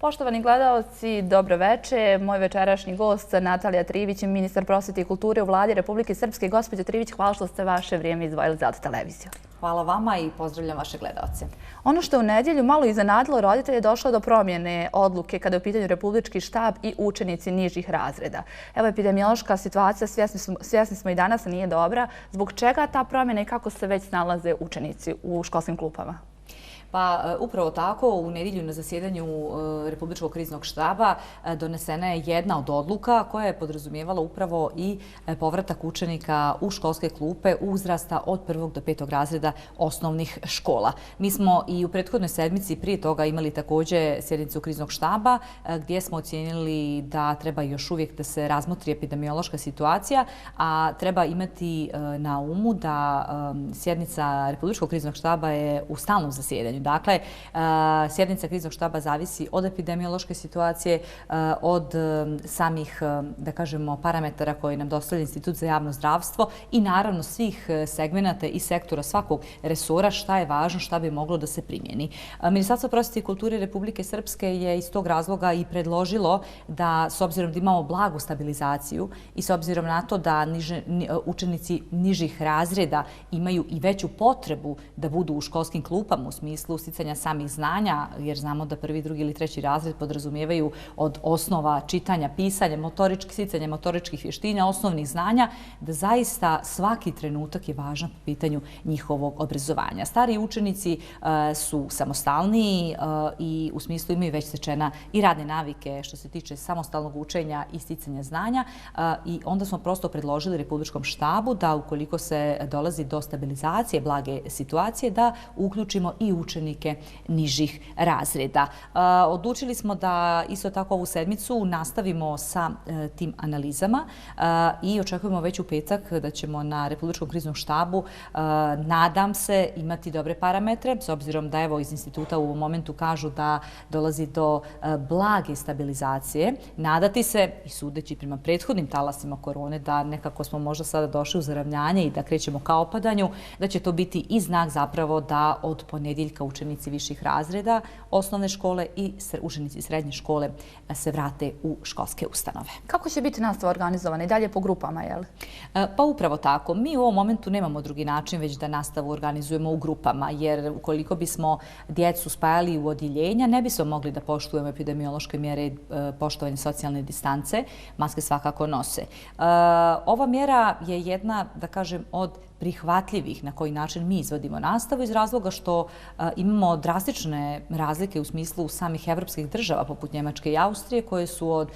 Poštovani gledaoci, dobro veče. Moj večerašnji gost Natalija Trivić, ministar prosvete i kulture u Vladi Republike Srpske. Gospođo Trivić, hvala što ste vaše vrijeme izdvojili za televiziju. Hvala vama i pozdravljam vaše gledaoce. Ono što je u nedjelju malo iznenadilo roditelje, došlo do promjene odluke kada je u pitanju Republički štab i učenici nižih razreda. Evo, epidemiološka situacija, svjesni smo i danas, nije dobra. Zbog čega ta promjena i kako se već snalaze učenici u školskim klupama? Pa upravo tako, u nedjelju na zasjedanju Republičkog kriznog štaba donesena je jedna od odluka koja je podrazumijevala upravo i povratak učenika u školske klupe uzrasta od 1. do 5. razreda osnovnih škola. Mi smo i u prethodnoj sedmici prije toga imali također sjednicu kriznog štaba gdje smo ocijenili da treba još uvijek da se razmotri epidemiološka situacija, a treba imati na umu da sjednica Republičkog kriznog štaba je u stalnom zasjedanju. Dakle, sjednica kriznog štaba zavisi od epidemiološke situacije, od samih, da kažemo, parametara koje nam dostavlja Institut za javno zdravstvo i naravno svih segmenata i sektora svakog resora šta je važno, šta bi moglo da se primjeni. Ministarstvo prosvete i kulture Republike Srpske je iz tog razloga i predložilo da, s obzirom da imamo blagu stabilizaciju i s obzirom na to da učenici nižih razreda imaju i veću potrebu da budu u školskim klupama u smislu sticanja samih znanja, jer znamo da prvi, drugi ili treći razred podrazumijevaju od osnova čitanja, pisanja, sticanja motoričkih vještina, osnovnih znanja, da zaista svaki trenutak je važan po pitanju njihovog obrazovanja. Stari učenici su samostalniji i u smislu imaju već stečena i radne navike što se tiče samostalnog učenja i sticanja znanja i onda smo prosto predložili Republičkom štabu da ukoliko se dolazi do stabilizacije blage situacije da uključimo i učenike nižih razreda. Odlučili smo da isto tako ovu sedmicu nastavimo sa tim analizama i očekujemo već u petak da ćemo na Republičkom kriznom štabu, nadam se, imati dobre parametre, s obzirom da evo iz instituta u ovom momentu kažu da dolazi do blage stabilizacije. Nadati se, i sudeći prema prethodnim talasima korone, da nekako smo možda sada došli u zaravnjanje i da krećemo ka opadanju, da će to biti i znak zapravo da od ponedjeljka učenici viših razreda, osnovne škole i učenici srednje škole se vrate u školske ustanove. Kako će biti nastava organizovana i dalje po grupama, je li? Pa upravo tako. Mi u ovom momentu nemamo drugi način već da nastavu organizujemo u grupama, jer ukoliko bismo djecu spajali u odjeljenja, ne bismo mogli da poštujemo epidemiološke mjere poštovanja socijalne distance. Maske svakako nose. Ova mjera je jedna, da kažem, od prihvatljivih na koji način mi izvodimo nastavu iz razloga što imamo drastične razlike u smislu samih evropskih država poput Njemačke i Austrije koje su od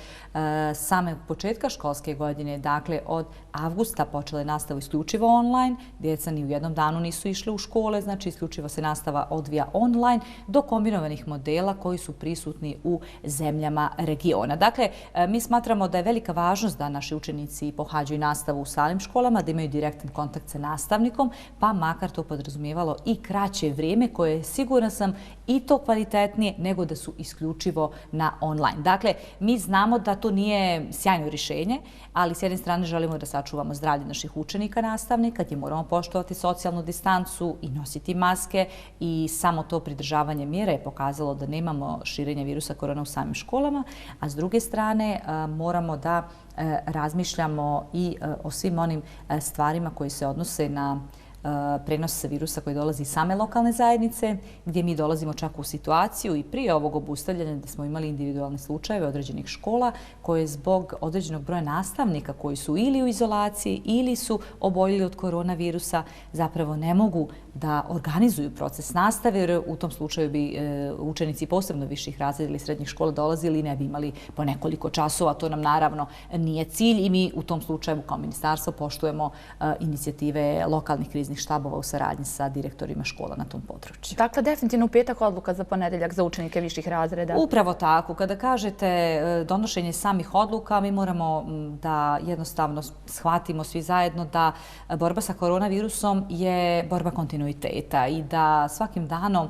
same početka školske godine, dakle od avgusta počele nastavu isključivo online, djeca ni u jednom danu nisu išle u škole, znači isključivo se nastava odvija online do kombinovanih modela koji su prisutni u zemljama regiona. Dakle, mi smatramo da je velika važnost da naši učenici pohađaju nastavu u samim školama, da imaju direktan kontakt sa nastavnikom, pa makar to podrazumijevalo i kraće vrijeme koje je, sigurna sam, i to kvalitetnije nego da su isključivo na online. Dakle, mi znamo da to nije sjajno rješenje, ali s jedne strane želimo da sačuvamo zdravlje naših učenika, nastavnika, gdje moramo poštovati socijalnu distancu i nositi maske i samo to pridržavanje mjera je pokazalo da nemamo širenje virusa korona u samim školama, a s druge strane moramo da razmišljamo i o svim onim stvarima koji se odnose na prenos virusa koji dolazi iz same lokalne zajednice, gdje mi dolazimo čak u situaciju i prije ovog obustavljanja da smo imali individualne slučajeve određenih škola koje zbog određenog broja nastavnika koji su ili u izolaciji ili su oboljeli od koronavirusa zapravo ne mogu da organizuju proces nastave, jer u tom slučaju bi učenici posebno viših razreda ili srednjih škola dolazili i ne bi imali po nekoliko časova. To nam naravno nije cilj i mi u tom slučaju kao ministarstvo poštujemo inicijative lokalnih kriznih štabova u saradnji sa direktorima škola na tom području. Dakle, definitivno u petak odluka za ponedjeljak za učenike viših razreda. Upravo tako. Kada kažete donošenje samih odluka, mi moramo da jednostavno shvatimo svi zajedno da borba sa koronavirusom je borba kontinuiteta i da svakim danom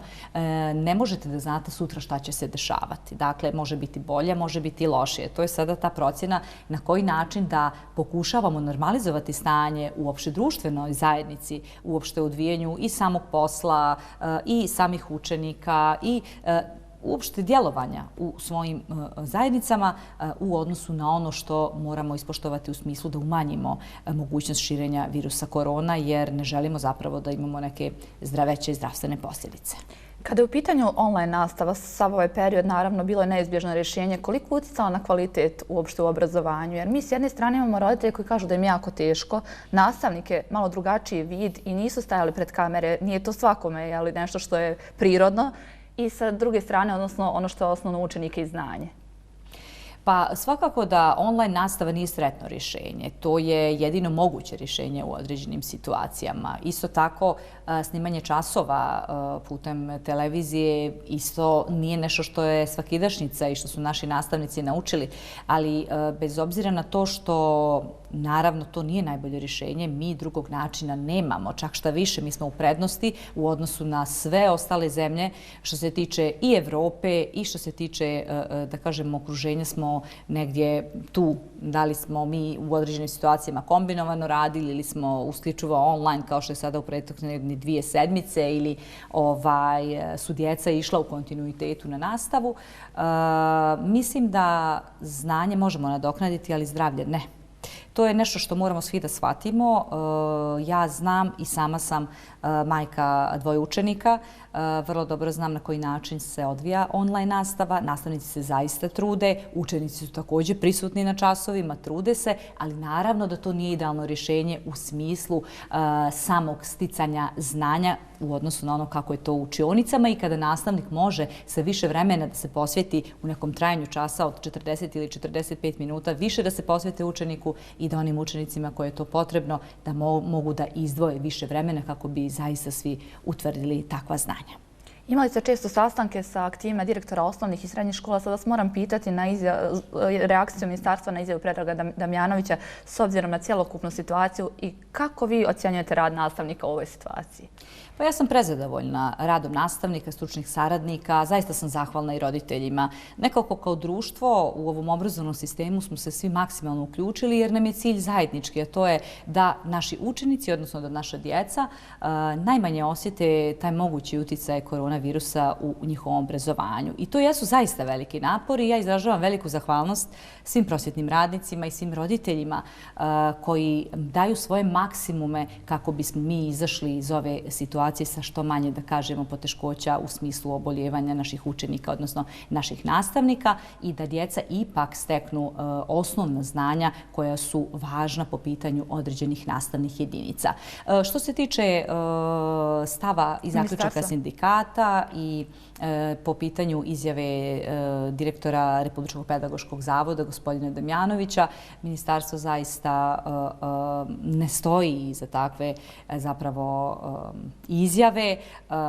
ne možete da znate sutra šta će se dešavati. Dakle, može biti bolje, može biti lošije. To je sada ta procjena na koji način da pokušavamo normalizovati stanje u opšte društvenoj zajednici, uopšte u odvijenju i samog posla i samih učenika i uopšte djelovanja u svojim zajednicama u odnosu na ono što moramo ispoštovati u smislu da umanjimo mogućnost širenja virusa korona, jer ne želimo zapravo da imamo neke veće zdravstvene posljedice. Kada je u pitanju online nastava, sav ovaj period naravno bilo je neizbježno rješenje. Koliko uticalo na kvalitet uopšte u obrazovanju? Jer mi s jedne strane imamo roditelje koji kažu da im je jako teško, nastavnike malo drugačiji vid i nisu stajali pred kamere. Nije to svakome, ali nešto što je prirodno. I sa druge strane, odnosno ono što je osnovno učenike i znanje. Pa svakako da online nastava nije sretno rješenje. To je jedino moguće rješenje u određenim situacijama. Isto tako, snimanje časova putem televizije isto nije nešto što je svakidašnjica i što su naši nastavnici naučili. Ali bez obzira na to što naravno to nije najbolje rješenje, mi drugog načina nemamo. Čak šta više, mi smo u prednosti u odnosu na sve ostale zemlje što se tiče i Evrope i što se tiče, da kažem, okruženja smo negdje tu. Da li smo mi u određenim situacijama kombinovano radili ili smo isključivo online kao što je sada u prethodne 2 sedmice ili su djeca išla u kontinuitetu na nastavu. Mislim da znanje možemo nadoknaditi, ali zdravlje ne. To je nešto što moramo svi da shvatimo. Ja znam i sama sam majka 2 učenika. Vrlo dobro znam na koji način se odvija online nastava. Nastavnici se zaista trude, učenici su također prisutni na časovima, trude se, ali naravno da to nije idealno rješenje u smislu samog sticanja znanja u odnosu na ono kako je to u učionicama i kada nastavnik može sa više vremena da se posveti u nekom trajanju časa od 40 ili 45 minuta, više da se posvete učeniku i da onim učenicima koje je to potrebno da mogu da izdvoje više vremena kako bi zaista svi utvrdili takva znanja. Imali ste često sastanke sa aktivima direktora osnovnih i srednjih škola. Sada vas moram pitati na reakciju ministarstva na izjavu Predraga Damjanovića s obzirom na cjelokupnu situaciju i kako vi ocjenjujete rad nastavnika u ovoj situaciji? Pa ja sam prezadovoljna radom nastavnika, stručnih saradnika, zaista sam zahvalna i roditeljima. Nekako kao društvo u ovom obrazovnom sistemu smo se svi maksimalno uključili jer nam je cilj zajednički, a to je da naši učenici, odnosno da naša djeca, najmanje osjete taj mogući uticaj koronavirusa u njihovom obrazovanju. I to jesu zaista veliki napori i ja izražavam veliku zahvalnost svim prosvjetnim radnicima i svim roditeljima koji daju svoje maksimume kako bismo mi izašli iz ove situacije sa što manje, da kažemo, poteškoća u smislu oboljevanja naših učenika, odnosno naših nastavnika i da djeca ipak steknu osnovna znanja koja su važna po pitanju određenih nastavnih jedinica. Što se tiče stava i zaključaka sindikata i po pitanju izjave direktora Republičkog pedagoškog zavoda, gospodina Damjanovića, ministarstvo zaista ne stoji za takve zapravo izjave.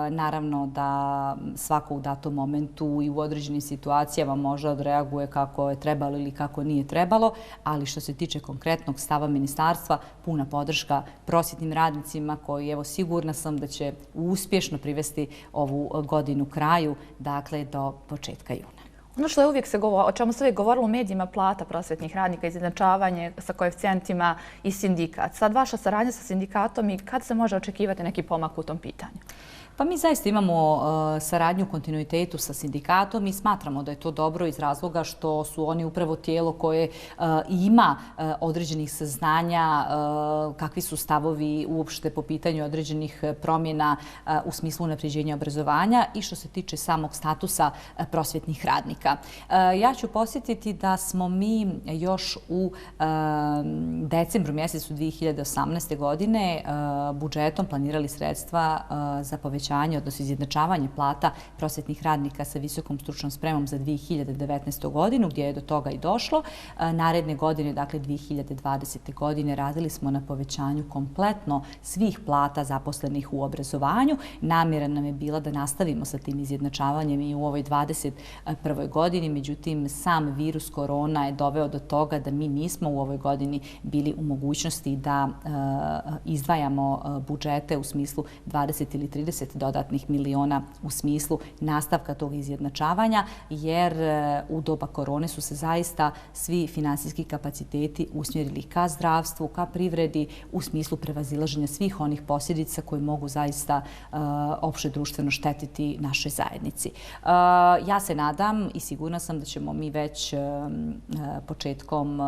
Naravno da svako u datom momentu i u određenim situacijama može odreaguje kako je trebalo ili kako nije trebalo, ali što se tiče konkretnog stava ministarstva, puna podrška prosvjetnim radnicima koji, evo, sigurna sam da će uspješno privesti ovu godinu kraju, dakle do početka juna. Ono što je o čemu se uvijek govorilo u medijima, plata prosvjetnih radnika, izjednačavanje sa koeficijentima i sindikat. Sad vaša saradnja sa sindikatom i kad se može očekivati neki pomak u tom pitanju? Pa mi zaista imamo saradnju u kontinuitetu sa sindikatom i smatramo da je to dobro iz razloga što su oni upravo tijelo koje ima određenih saznanja, kakvi su stavovi uopšte po pitanju određenih promjena u smislu unapređenja obrazovanja i što se tiče samog statusa prosvjetnih radnika. Ja ću posjetiti da smo mi još u decembru mjesecu 2018. godine budžetom planirali sredstva za povećanje, odnosno izjednačavanje plata prosvjetnih radnika sa visokom stručnom spremom za 2019. godinu, gdje je do toga i došlo. Naredne godine, dakle 2020. godine, radili smo na povećanju kompletno svih plata zaposlenih u obrazovanju. Namjera nam je bila da nastavimo sa tim izjednačavanjem i u ovoj 2021. godini, međutim sam virus korona je doveo do toga da mi nismo u ovoj godini bili u mogućnosti da izdvajamo budžete u smislu 20 ili 30 30 dodatnih miliona u smislu nastavka tog izjednačavanja, jer u doba korone su se zaista svi finansijski kapaciteti usmjerili ka zdravstvu, ka privredi u smislu prevazilaženja svih onih posljedica koje mogu zaista opšte društveno štetiti našoj zajednici. Ja se nadam i sigurna sam da ćemo mi već početkom,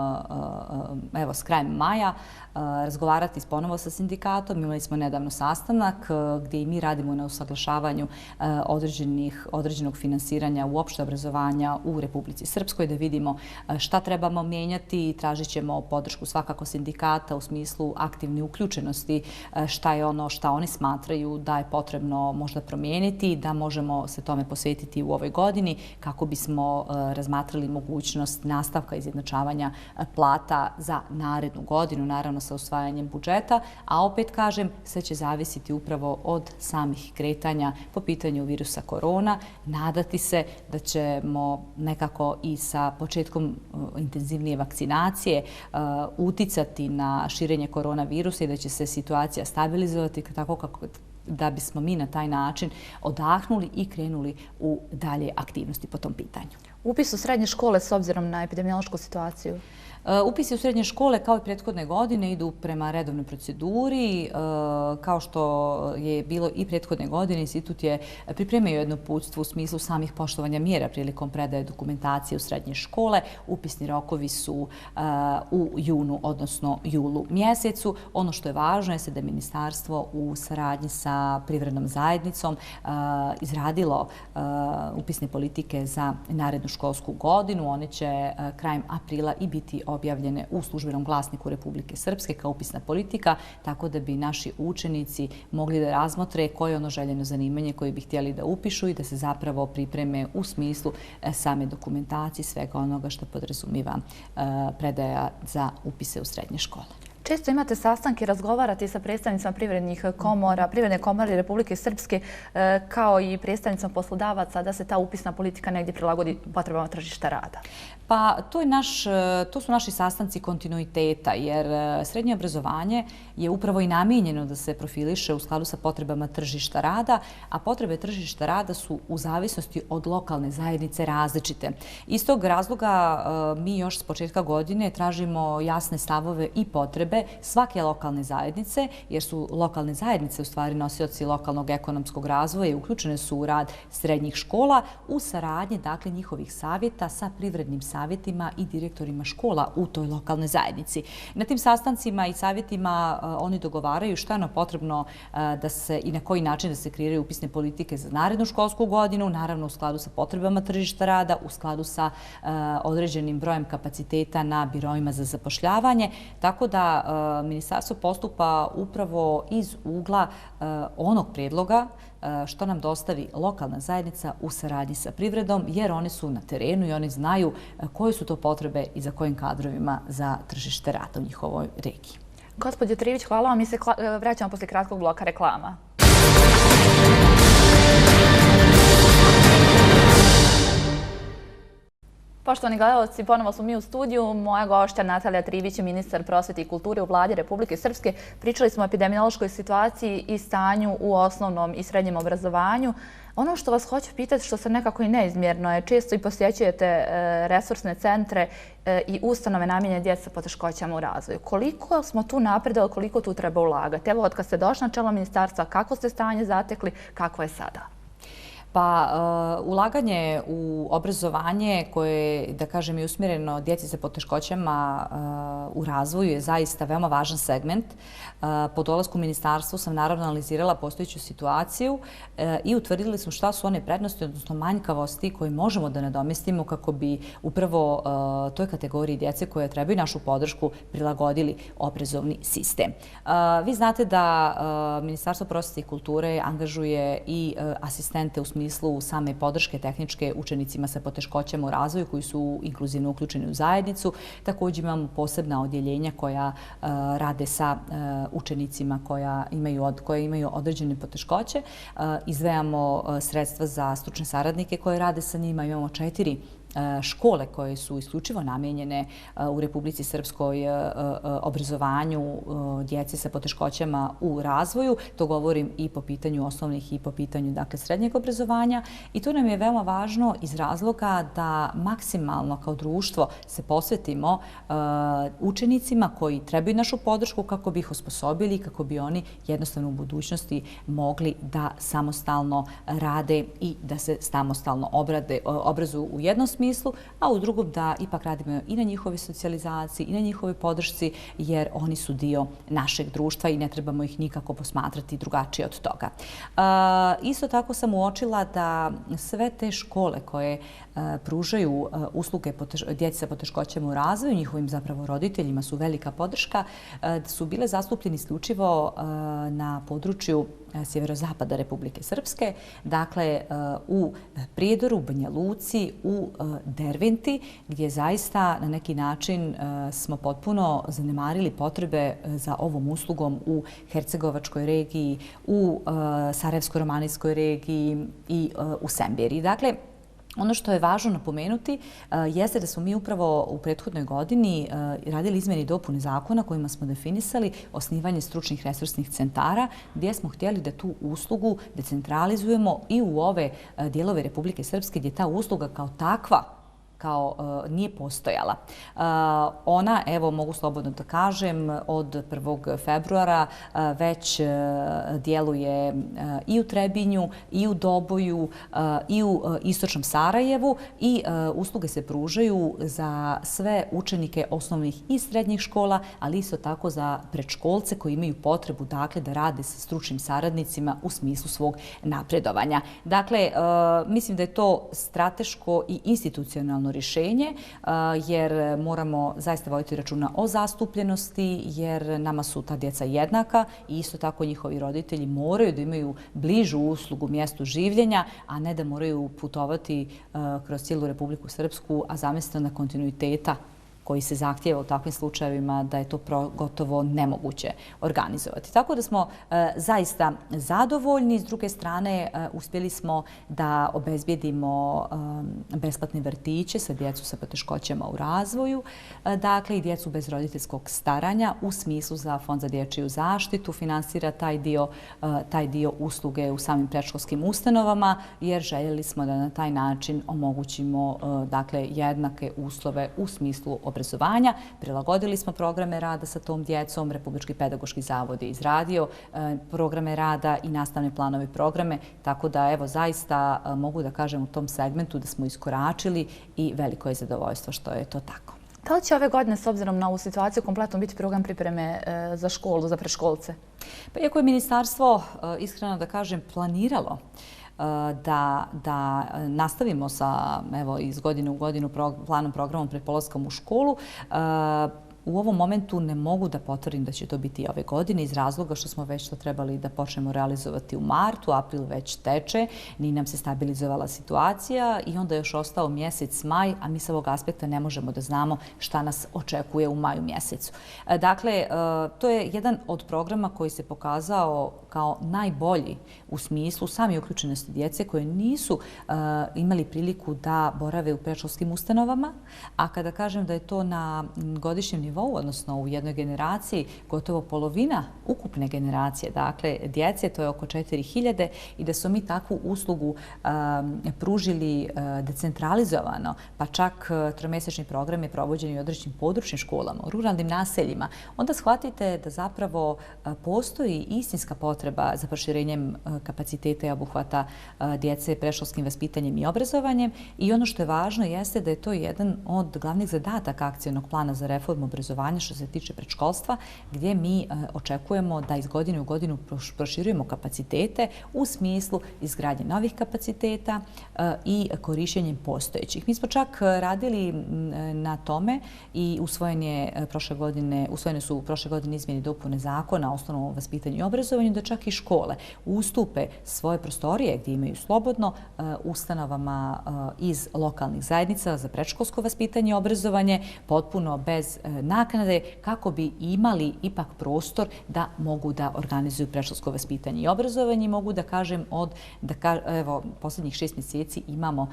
evo s krajem maja, razgovarati ponovo sa sindikatom. Imali smo nedavno sastanak gdje i mi radimo na usaglašavanju određenog finansiranja uopšte obrazovanja u Republici Srpskoj, da vidimo šta trebamo mijenjati i tražit ćemo podršku svakako sindikata u smislu aktivne uključenosti, šta je ono šta oni smatraju da je potrebno možda promijeniti i da možemo se tome posvetiti u ovoj godini kako bismo razmatrali mogućnost nastavka izjednačavanja plata za narednu godinu, naravno sa usvajanjem budžeta, a opet kažem, sve će zavisiti upravo od samih kretanja po pitanju virusa korona. Nadati se da ćemo nekako i sa početkom intenzivnije vakcinacije uticati na širenje koronavirusa i da će se situacija stabilizovati tako kako da bismo mi na taj način odahnuli i krenuli u dalje aktivnosti po tom pitanju. Upis u srednje škole s obzirom na epidemiološku situaciju? Upisi u srednje škole kao i prethodne godine idu prema redovnoj proceduri. Kao što je bilo i prethodne godine, institut je pripremio jedno uputstvo u smislu samih poštovanja mjera prilikom predaje dokumentacije u srednje škole. Upisni rokovi su u junu, odnosno julu mjesecu. Ono što je važno je da je ministarstvo u saradnji sa privrednom zajednicom izradilo upisne politike za narednu školsku godinu. One će krajem aprila i biti objavljene u službenom glasniku Republike Srpske kao upisna politika, tako da bi naši učenici mogli da razmotre koje je ono željeno zanimanje koje bi htjeli da upišu i da se zapravo pripreme u smislu same dokumentacije, svega onoga što podrazumiva predaja za upise u srednje škole. Često imate sastanke, razgovarate sa predstavnicima privrednih komora, Privredne komore Republike Srpske, kao i predstavnicima poslodavaca, da se ta upisna politika negdje prilagodi potrebama tržišta rada? Pa to su naši sastanci kontinuiteta, jer srednje obrazovanje je upravo i namijenjeno da se profiliše u skladu sa potrebama tržišta rada, a potrebe tržišta rada su u zavisnosti od lokalne zajednice različite. Iz tog razloga mi još s početka godine tražimo jasne stavove i potrebe svake lokalne zajednice, jer su lokalne zajednice u stvari nosioci lokalnog ekonomskog razvoja i uključene su u rad srednjih škola u saradnji, dakle, njihovih savjeta sa privrednim savjetima i direktorima škola u toj lokalnoj zajednici. Na tim sastancima i savjetima oni dogovaraju šta je ono potrebno da se i na koji način da se kreiraju upisne politike za narednu školsku godinu, naravno u skladu sa potrebama tržišta rada, u skladu sa određenim brojem kapaciteta na biroima za zapošljavanje, tako da ministarstvo postupa upravo iz ugla onog prijedloga što nam dostavi lokalna zajednica u saradnji sa privredom, jer oni su na terenu i oni znaju koje su to potrebe i za kojim kadrovima za tržište rada u njihovoj regiji. Gospođo Trivić, hvala vam. Mi se vraćamo poslije kratkog bloka reklama. Poštovani gledalci, ponovo smo mi u studiju. Moja gošća Natalija Trivić je ministar prosvete i kulture u vladi Republike Srpske. Pričali smo o epidemiološkoj situaciji i stanju u osnovnom i srednjem obrazovanju. Ono što vas hoću pitati, što se nekako i neizmjerno je, često i posjećujete resursne centre i ustanove namijenjene djeci sa poteškoćama u razvoju. Koliko smo tu napredovali, koliko tu treba ulagati? Evo, od kad ste došli na čelo ministarstva, kako ste stanje zatekli, kako je sada? Pa ulaganje u obrazovanje koje, da kažem, je usmjereno djeci sa poteškoćama u razvoju je zaista veoma važan segment. Po dolasku u ministarstvu sam naravno analizirala postojeću situaciju i utvrdili smo šta su one prednosti, odnosno manjkavosti koje možemo da nadomestimo kako bi upravo toj kategoriji djece koje trebaju našu podršku prilagodili obrazovni sistem. Vi znate da Ministarstvo prosvete i kulture angažuje i asistente u smislu same podrške tehničke učenicima sa poteškoćama u razvoju koji su inkluzivno uključeni u zajednicu. Također imamo posebna odjeljenja koja rade sa učenicima koje imaju određene poteškoće. Izdvajamo sredstva za stručne saradnike koje rade sa njima. Imamo 4 škole koje su isključivo namijenjene u Republici Srpskoj obrazovanju djece sa poteškoćama u razvoju. To govorim i po pitanju osnovnih i po pitanju srednjeg obrazovanja. I to nam je veoma važno iz razloga da maksimalno kao društvo se posvetimo učenicima koji trebaju našu podršku kako bi ih osposobili, kako bi oni jednostavno u budućnosti mogli da samostalno rade i da se samostalno obrazuju u jednom smislu, a u drugom da ipak radimo i na njihovoj socijalizaciji i na njihovoj podršci, jer oni su dio našeg društva i ne trebamo ih nikako posmatrati drugačije od toga. Isto tako sam uočila da sve te škole koje pružaju usluge djeci sa poteškoćama u razvoju, njihovim zapravo roditeljima su velika podrška, su bile zastupljeni isključivo na području sjeverozapada Republike Srpske, dakle u Prijedoru, Banja Luci, u Derventi, gdje zaista na neki način smo potpuno zanemarili potrebe za ovom uslugom u Hercegovačkoj regiji, u Sarajevsko-romanijskoj regiji i u Semberiji. Dakle, ono što je važno napomenuti jeste da smo mi upravo u prethodnoj godini radili izmjene i dopune zakona kojima smo definisali osnivanje stručnih resursnih centara, gdje smo htjeli da tu uslugu decentralizujemo i u ove dijelove Republike Srpske gdje ta usluga kao takva nije postojala. Ona, evo mogu slobodno da kažem, od 1. februara već djeluje i u Trebinju, i u Doboju, i u istočnom Sarajevu i usluge se pružaju za sve učenike osnovnih i srednjih škola, ali isto tako za predškolce koji imaju potrebu da rade sa stručnim saradnicima u smislu svog napredovanja. Dakle, mislim da je to strateško i institucionalno rješenje, jer moramo zaista voditi računa o zastupljenosti, jer nama su ta djeca jednaka i isto tako njihovi roditelji moraju da imaju bližu uslugu mjestu življenja, a ne da moraju putovati kroz cijelu Republiku Srpsku, a zamislite na kontinuiteta koji se zahtijeva u takvim slučajevima da je to gotovo nemoguće organizovati. Tako da smo zaista zadovoljni. S druge strane, uspjeli smo da obezbijedimo besplatne vrtiće za djecu sa poteškoćama u razvoju, dakle i djecu bez roditeljskog staranja u smislu za Fond za dječju zaštitu finansira taj dio usluge u samim predškolskim ustanovama, jer željeli smo da na taj način omogućimo jednake uslove u smislu obrazovanja. Prilagodili smo programe rada sa tom djecom. Republički pedagoški zavod je izradio programe rada i nastavne planove programe, tako da evo zaista mogu da kažem u tom segmentu da smo iskoračili i veliko je zadovoljstvo što je to tako. Da li će ove godine, s obzirom na ovu situaciju, kompletno biti program pripreme za školu, za predškolce? Pa iako je ministarstvo, iskreno da kažem, planiralo da nastavimo sa, evo, iz godine u godinu planom programom pred polaskom u školu, u ovom momentu ne mogu da potvrdim da će to biti i ove godine iz razloga što smo već to trebali da počnemo realizovati u martu, april već teče, nije nam se stabilizovala situacija i onda je još ostao mjesec maj, a mi sa ovog aspekta ne možemo da znamo šta nas očekuje u maju mjesecu. Dakle, to je jedan od programa koji se pokazao kao najbolji u smislu same uključenosti djece koje nisu imali priliku da borave u predškolskim ustanovama, a kada kažem da je to na godišnjem nivou, odnosno u jednoj generaciji, gotovo polovina ukupne generacije, dakle djece, to je oko 4000 i da su mi takvu uslugu pružili decentralizovano, pa čak tromjesečni program je provođen u određenim područnim školama, u ruralnim naseljima, onda shvatite da zapravo postoji istinska potreba za proširenjem kapaciteta i obuhvata djece predškolskim vaspitanjem i obrazovanjem i ono što je važno jeste da je to jedan od glavnih zadataka akcionog plana za reformu obrazovanja što se tiče predškolstva, gdje mi očekujemo da iz godine u godinu proširujemo kapacitete u smislu izgradnje novih kapaciteta i korištenjem postojećih. Mi smo čak radili na tome i usvojene su prošle godine izmjene i dopune zakona o osnovnom vaspitanju i obrazovanju, da čak i škole ustupe svoje prostorije gdje imaju slobodno ustanovama iz lokalnih zajednica za predškolsko vaspitanje i obrazovanje, potpuno bez naknade kako bi imali ipak prostor da mogu da organizuju predškolsko vaspitanje i obrazovanje. Mogu da kažem evo, posljednjih 6 mjeseci imamo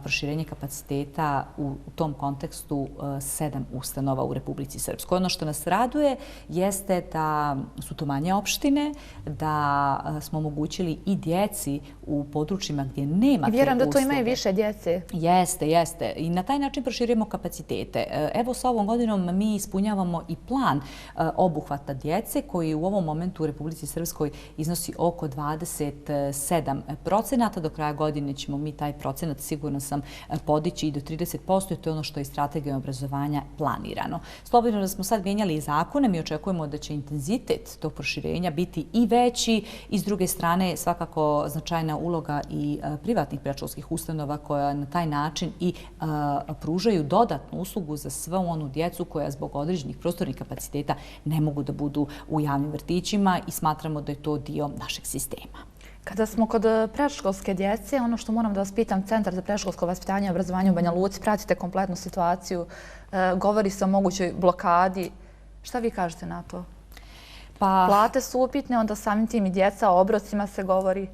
proširenje kapaciteta u tom kontekstu 7 ustanova u Republici Srpskoj. Ono što nas raduje jeste da su to manje opštine, da smo omogućili i djeci u područjima gdje nema te usluge. I vjerujem da to ima i više djece. Jeste. I na taj način proširujemo kapacitete. Evo, sa ovom godinom mi ispunjavamo i plan obuhvata djece koji u ovom momentu u Republici Srpskoj iznosi oko 27%. Do kraja godine ćemo mi taj procenat, sigurno sam, podići i do 30%. I to je ono što je strategijom obrazovanja planirano. Slobodno da smo sad mijenjali zakone, mi očekujemo da će intenzitet tog proširenja biti i veći i s druge strane svakako značajna uloga i privatnih predškolskih ustanova koja na taj način i pružaju dodatnu uslugu za svu onu djecu koja zbog određenih prostornih kapaciteta ne mogu da budu u javnim vrtićima i smatramo da je to dio našeg sistema. Kada smo kod predškolske djece, ono što moram da vas pitam, Centar za predškolsko vaspitanje i obrazovanje u Banja Luci, pratite kompletnu situaciju, govori se o mogućoj blokadi. Šta vi kažete na to? Plate su upitne, onda samim tim i djeca, o obrocima se govori.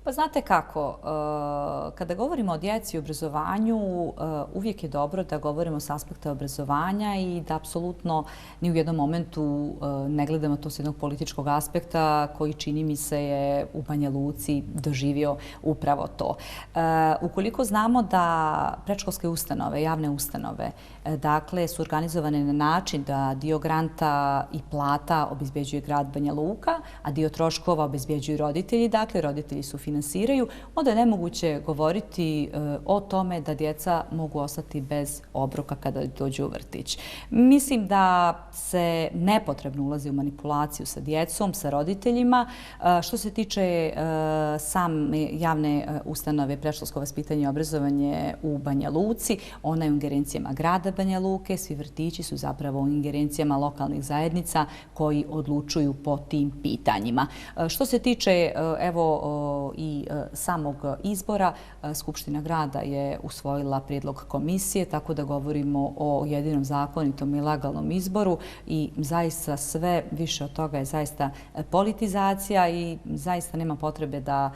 Pa znate kako, kada govorimo o djeci i obrazovanju, uvijek je dobro da govorimo s aspekta obrazovanja i da apsolutno ni u jednom momentu ne gledamo to s jednog političkog aspekta koji, čini mi se, je u Banja Luci doživio upravo to. Ukoliko znamo da predškolske ustanove, javne ustanove, dakle, su organizovane na način da dio granta i plata obezbeđuje grad Banja Luka, a dio troškova obezbeđuju roditelji, dakle, roditelji su finansiraju, onda je nemoguće govoriti o tome da djeca mogu ostati bez obroka kada dođu u vrtić. Mislim da se nepotrebno ulazi u manipulaciju sa djecom, sa roditeljima. Što se tiče same javne ustanove predškolsko vaspitanje i obrazovanje u Banja Luci, ona je u ingerencijama grada Banja Luke, svi vrtići su zapravo u ingerencijama lokalnih zajednica koji odlučuju po tim pitanjima. Što se tiče evo i samog izbora, Skupština grada je usvojila prijedlog komisije, tako da govorimo o jedinom zakonitom i legalnom izboru i zaista sve više od toga je zaista politizacija i zaista nema potrebe da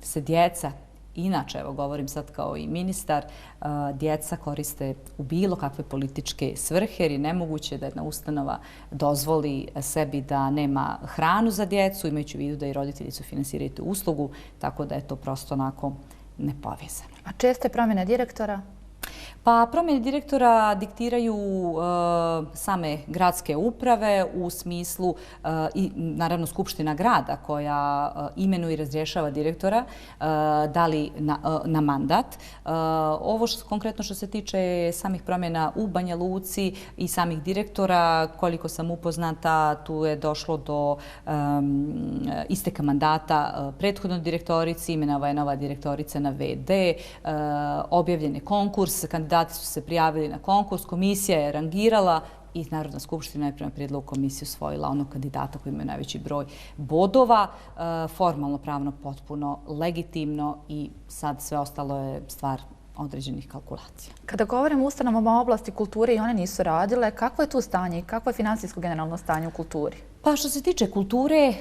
se djeca, inače, evo govorim sad kao i ministar, djeca koriste u bilo kakve političke svrhe jer je nemoguće da jedna ustanova dozvoli sebi da nema hranu za djecu, imajući u vidu da i roditelji su finansiraju tu uslugu, tako da je to prosto onako nepovezano. A česte promjene direktora? Pa promjene direktora diktiraju same gradske uprave u smislu i naravno Skupština grada koja imenuje i razrješava direktora, da li na mandat. Ovo konkretno što se tiče samih promjena u Banja Luci i samih direktora, koliko sam upoznata, tu je došlo do isteka mandata prethodnoj direktorici, imenova je nova direktorica na VD, objavljen je konkurs, kandidati su se prijavili na konkurs, komisija je rangirala i Narodna skupština je prema prijedlogu komisije usvojila onog kandidata koji ima najveći broj bodova. Formalno, pravno, potpuno legitimno i sad sve ostalo je stvar određenih kalkulacija. Kada govorimo o ustanovama oblasti kulture i one nisu radile, kakvo je tu stanje i kakvo je finansijsko generalno stanje u kulturi? Pa što se tiče kulture,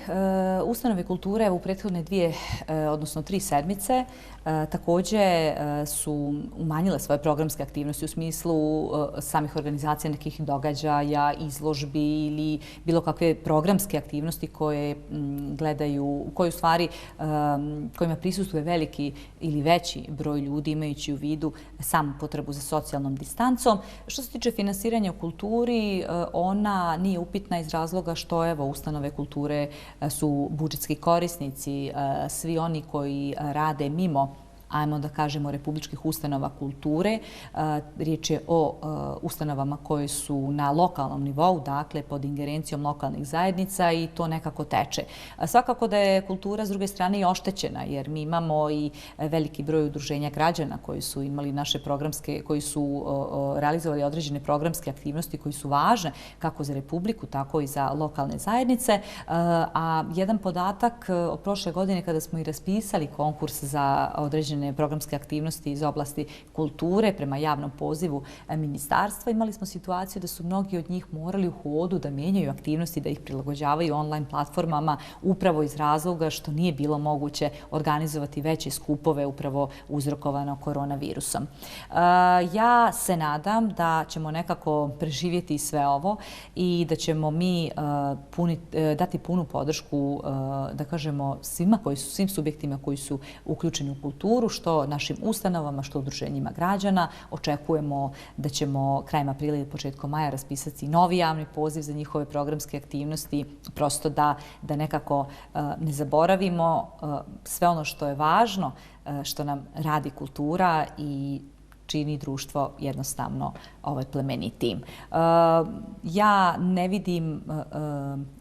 ustanove kulture u prethodne 3 sedmice također su umanjile svoje programske aktivnosti u smislu samih organizacija nekih događaja, izložbi ili bilo kakve programske aktivnosti koje gledaju, koje u stvari kojima prisustuje veliki ili veći broj ljudi imajući u vidu samu potrebu za socijalnom distancom. Što se tiče finansiranja u kulturi, ona nije upitna iz razloga što evo ustanove kulture su budžetski korisnici, svi oni koji rade mimo, ajmo da kažemo, republičkih ustanova kulture. Riječ je o ustanovama koje su na lokalnom nivou, dakle pod ingerencijom lokalnih zajednica i to nekako teče. Svakako da je kultura s druge strane i oštećena jer mi imamo i veliki broj udruženja građana koji su imali naše programske, koji su realizovali određene programske aktivnosti koji su važne kako za Republiku, tako i za lokalne zajednice. A jedan podatak od prošle godine kada smo i raspisali konkurs za određene određene programske aktivnosti iz oblasti kulture prema javnom pozivu ministarstva. Imali smo situaciju da su mnogi od njih morali u hodu da mijenjaju aktivnosti, da ih prilagođavaju online platformama upravo iz razloga što nije bilo moguće organizovati veće skupove upravo uzrokovano koronavirusom. Ja se nadam da ćemo nekako preživjeti sve ovo i da ćemo mi dati punu podršku, da kažemo, svim subjektima koji su uključeni u kulturu, što našim ustanovama, što udruženjima građana. Očekujemo da ćemo krajem aprila ili početkom maja raspisati novi javni poziv za njihove programske aktivnosti, prosto da nekako ne zaboravimo sve ono što je važno, što nam radi kultura i čini društvo jednostavno plemenitim. Ja ne vidim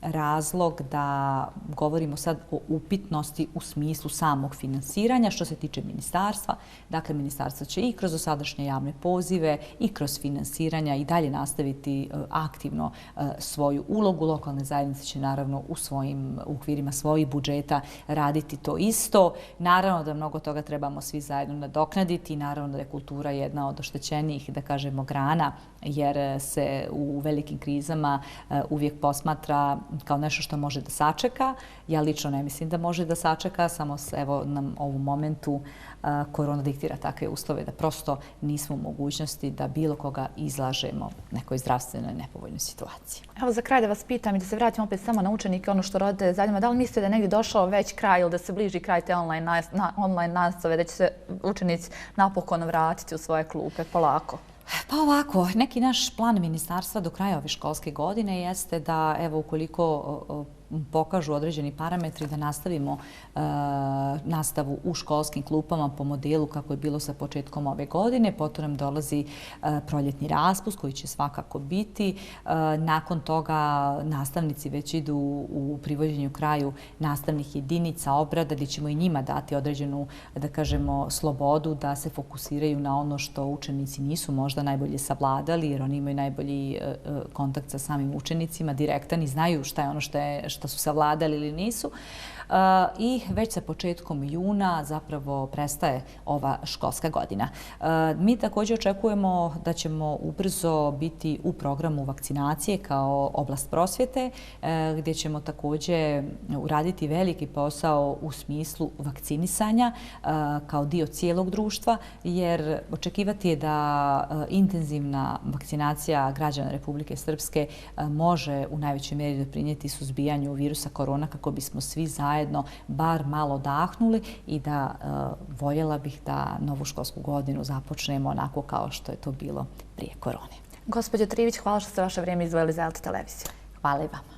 razlog da govorimo sad o upitnosti u smislu samog finansiranja. Što se tiče ministarstva, dakle, ministarstvo će i kroz dosadašnje javne pozive i kroz finansiranja i dalje nastaviti aktivno svoju ulogu. Lokalne zajednice će naravno u svojim okvirima svojih budžeta raditi to isto. Naravno da mnogo toga trebamo svi zajedno nadoknaditi i naravno da je kultura jedna od oštećenijih, da kažemo, grana, jer se u velikim krizama uvijek posmatra kao nešto što može da sačeka. Ja lično ne mislim da može da sačeka, samo evo nam u ovom momentu korona diktira takve uslove da prosto nismo u mogućnosti da bilo koga izlažemo nekoj zdravstvenoj nepovoljnoj situaciji. Evo za kraj da vas pitam i da se vratim opet samo na učenike, ono što roditelje zanima, da li mislite da je negdje došao već kraj ili da se bliži kraj te online nastave, da će se učenici napokon vratiti u svoje klupe polako? Pa ovako, neki naš plan ministarstva do kraja ove školske godine jeste da, evo, ukoliko pokažu određeni parametri, da nastavimo nastavu u školskim klupama po modelu kako je bilo sa početkom ove godine. Potom nam dolazi proljetni raspust koji će svakako biti. Nakon toga nastavnici već idu u privođenju kraju nastavnih jedinica, obrada, gdje ćemo i njima dati određenu, da kažemo, slobodu da se fokusiraju na ono što učenici nisu možda najbolje savladali, jer oni imaju najbolji kontakt sa samim učenicima, direktan, i znaju šta je ono što su savladali ili nisu. I već sa početkom juna zapravo prestaje ova školska godina. Mi također očekujemo da ćemo ubrzo biti u programu vakcinacije kao oblast prosvjete, gdje ćemo također uraditi veliki posao u smislu vakcinisanja kao dio cijelog društva, jer očekivati je da intenzivna vakcinacija građana Republike Srpske može u najvećoj mjeri doprinijeti suzbijanju virusa korona, kako bismo svi zajedno bar malo dahnuli i da voljela bih da novu školsku godinu započnemo onako kao što je to bilo prije korone. Gospođo Trivić, hvala što ste vaše vrijeme izdvojili za LT televiziju. Hvala i vama.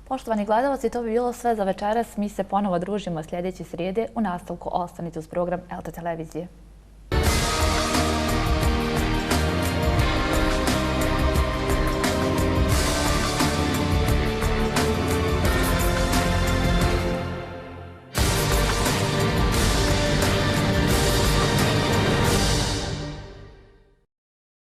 Poštovani gledalci, to bi bilo sve za večeras. Mi se ponovo družimo sljedeće srijede. U nastavku ostanite uz program LT televizije.